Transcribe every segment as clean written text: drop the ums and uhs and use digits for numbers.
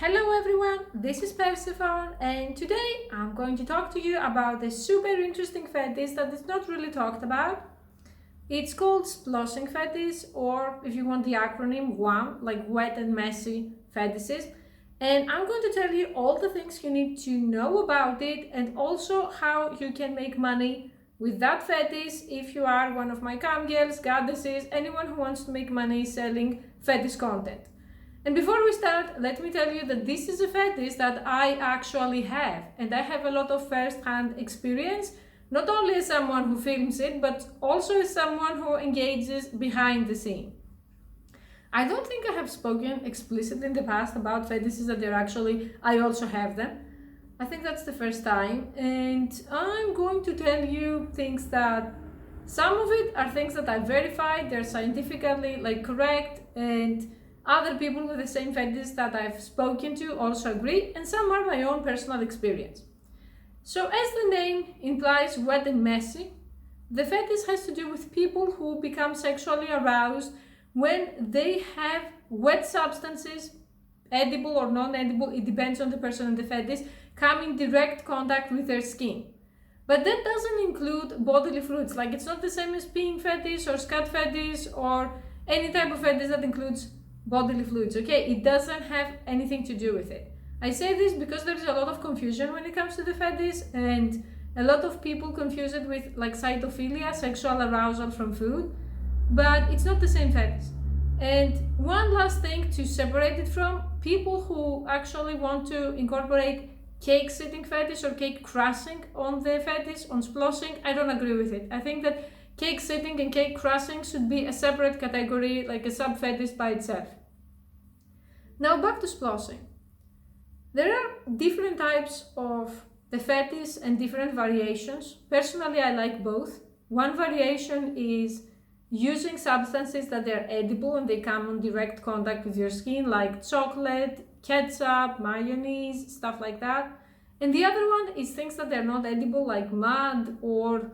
Hello everyone, this is Persephone and today I'm going to talk to you about a super interesting fetish that is not really talked about. It's called Sploshing fetish, or if you want the acronym WAM, like wet and messy fetishes. And I'm going to tell you all the things you need to know about it and also how you can make money with that fetish if you are one of my cam girls, goddesses, anyone who wants to make money selling fetish content. And before we start, let me tell you that this is a fetish that I actually have, and I have a lot of first-hand experience, not only as someone who films it, but also as someone who engages behind the scene. I don't think I have spoken explicitly in the past about fetishes that I also have them. I think that's the first time, and I'm going to tell you things that some of it are things that I verified, they're scientifically correct, and other people with the same fetish that I've spoken to also agree, and some are my own personal experience. So as the name implies, wet and messy, the fetish has to do with people who become sexually aroused when they have wet substances, edible or non-edible, it depends on the person and the fetish, come in direct contact with their skin. But that doesn't include bodily fluids, like it's not the same as peeing fetish or scat fetish or any type of fetish that includes bodily fluids, okay? It doesn't have anything to do with it. I say this because there's a lot of confusion when it comes to the fetish, and a lot of people confuse it with cytophilia, sexual arousal from food, but it's not the same fetish. And one last thing to separate it from, people who actually want to incorporate cake sitting fetish or cake crushing on the fetish, on sploshing, I don't agree with it. I think that cake sitting and cake crushing should be a separate category, like a sub-fetish by itself. Now back to sploshing. There are different types of the fetish and different variations. Personally, I like both. One variation is using substances that are edible and they come in direct contact with your skin, like chocolate, ketchup, mayonnaise, stuff like that. And the other one is things that are not edible, like mud or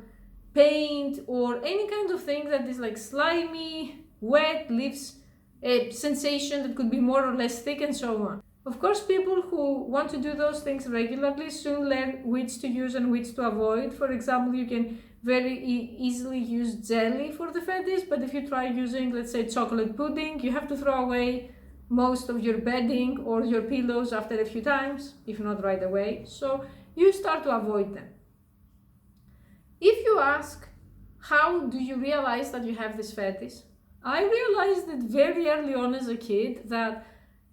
paint or any kind of thing that is slimy, wet, leaves a sensation that could be more or less thick and so on. Of course, people who want to do those things regularly soon learn which to use and which to avoid. For example, you can very easily use jelly for the fetish, but if you try using, let's say, chocolate pudding, you have to throw away most of your bedding or your pillows after a few times, if not right away. So you start to avoid them. If you ask, how do you realize that you have this fetish? I realized it very early on as a kid that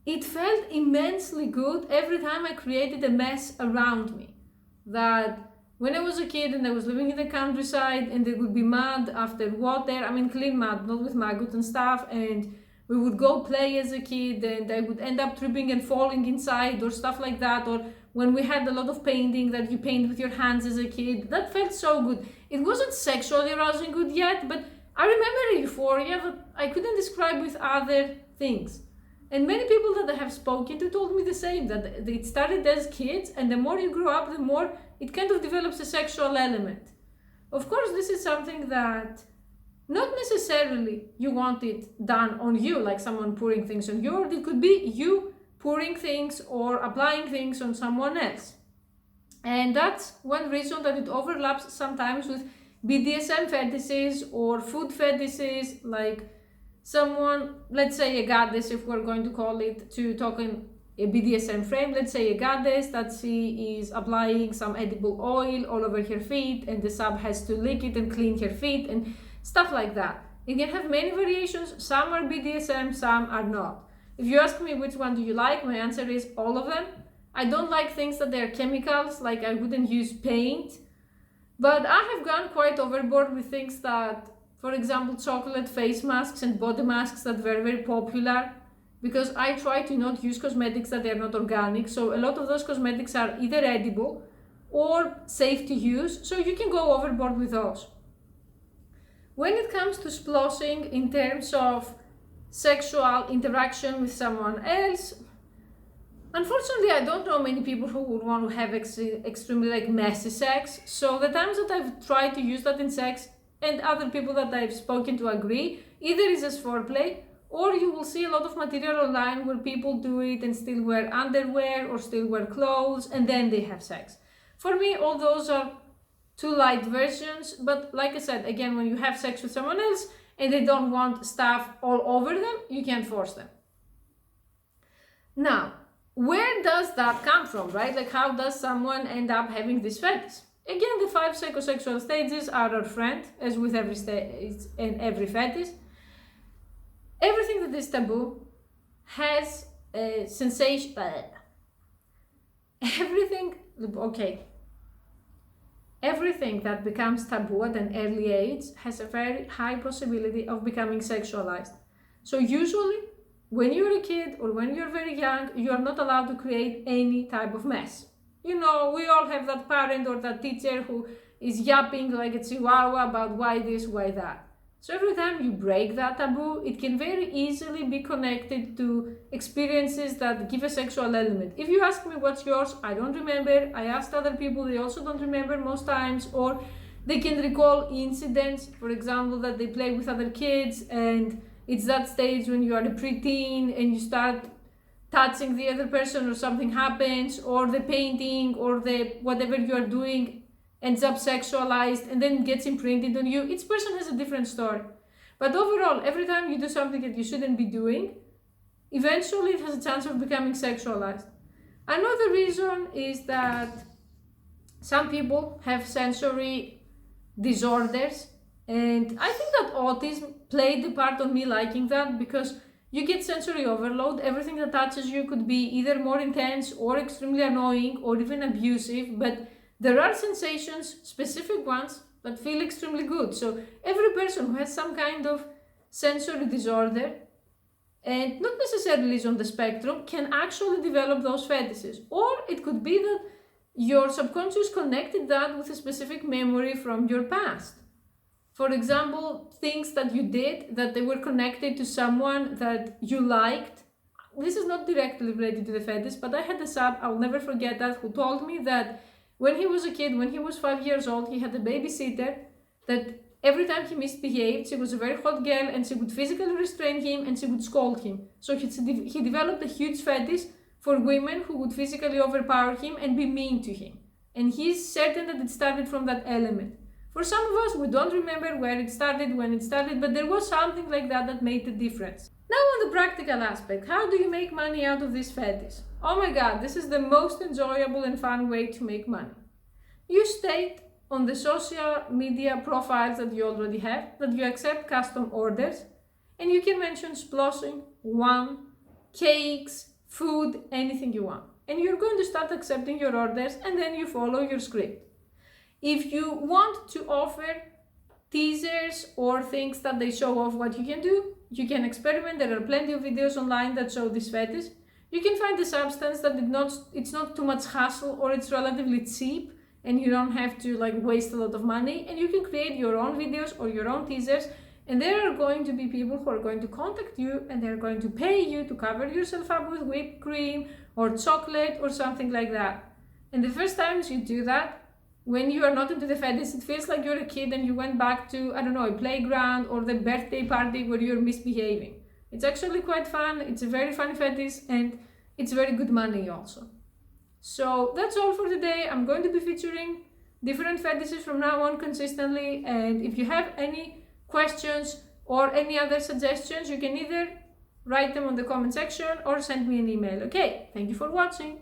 it felt immensely good every time I created a mess around me. That when I was a kid and I was living in the countryside and there would be mud after water, clean mud, not with maggots and stuff, and we would go play as a kid and I would end up tripping and falling inside or stuff like that, or when we had a lot of painting that you paint with your hands as a kid, that felt so good. It wasn't sexually arousing good yet, but I remember a euphoria that I couldn't describe with other things. And many people that I have spoken to told me the same, that it started as kids, and the more you grow up, the more it kind of develops a sexual element. Of course, this is something that not necessarily you want it done on you, like someone pouring things on you, or it could be you pouring things or applying things on someone else. And that's one reason that it overlaps sometimes with BDSM fetishes or food fetishes, like someone, let's say a goddess, if we're going to call it, to talk in a BDSM frame, let's say a goddess that she is applying some edible oil all over her feet and the sub has to lick it and clean her feet and stuff like that. You can have many variations, some are BDSM, some are not. If you ask me which one do you like, my answer is all of them. I don't like things that they're chemicals, like I wouldn't use paint, but I have gone quite overboard with things that, for example, chocolate face masks and body masks that were very popular, because I try to not use cosmetics that are not organic, so a lot of those cosmetics are either edible or safe to use, so you can go overboard with those. When it comes to sploshing in terms of sexual interaction with someone else, unfortunately, I don't know many people who would want to have extremely messy sex, so the times that I've tried to use that in sex, and other people that I've spoken to agree, either is as foreplay Or you will see a lot of material online where people do it and still wear underwear or still wear clothes and then they have sex. For me, all those are too light versions, but like I said, again, when you have sex with someone else and they don't want stuff all over them, you can't force them. Now, where does that come from, right? Like, how does someone end up having this fetish? Again, the 5 psychosexual stages are our friend, as with every stage and every fetish. Everything that is taboo has a sensation. Everything that becomes taboo at an early age has a very high possibility of becoming sexualized. So usually, when you're a kid or when you're very young, you are not allowed to create any type of mess. You know, we all have that parent or that teacher who is yapping like a chihuahua about why this, why that. So every time you break that taboo, it can very easily be connected to experiences that give a sexual element. If you ask me what's yours, I don't remember. I asked other people, they also don't remember most times, or they can recall incidents, for example, that they play with other kids, and it's that stage when you are a preteen and you start touching the other person or something happens, or the painting or the whatever you are doing ends up sexualized and then gets imprinted on you. Each person has a different story. But overall, every time you do something that you shouldn't be doing, eventually it has a chance of becoming sexualized. Another reason is that some people have sensory disorders, and I think that autism played the part of me liking that, because you get sensory overload. Everything that touches you could be either more intense or extremely annoying or even abusive, but there are sensations, specific ones, that feel extremely good. So every person who has some kind of sensory disorder, and not necessarily is on the spectrum, can actually develop those fetishes. Or it could be that your subconscious connected that with a specific memory from your past. For example, things that you did that they were connected to someone that you liked. This is not directly related to the fetish, but I had a sub, I'll never forget that, who told me that when he was a kid, when he was 5 years old, he had a babysitter that every time he misbehaved, she was a very hot girl and she would physically restrain him and she would scold him. So he developed a huge fetish for women who would physically overpower him and be mean to him. And he's certain that it started from that element. For some of us, we don't remember where it started, when it started, but there was something like that that made the difference. Now on the practical aspect, how do you make money out of this fetish? Oh my god, this is the most enjoyable and fun way to make money. You state on the social media profiles that you already have that you accept custom orders, and you can mention sploshing, wine, cakes, food, anything you want. And you're going to start accepting your orders, and then you follow your script. If you want to offer teasers or things that they show off what you can do, you can experiment. There are plenty of videos online that show this fetish. You can find a substance that it's not too much hassle, or it's relatively cheap and you don't have to waste a lot of money, and you can create your own videos or your own teasers, and there are going to be people who are going to contact you and they're going to pay you to cover yourself up with whipped cream or chocolate or something like that. And the first times you do that, when you are not into the fetish, it feels like you're a kid and you went back to, I don't know, a playground or the birthday party where you're misbehaving. It's actually quite fun, it's a very fun fetish, and it's very good money also. So that's all for today. I'm going to be featuring different fetishes from now on consistently, and if you have any questions or any other suggestions, you can either write them on the comment section or send me an email. Okay, thank you for watching.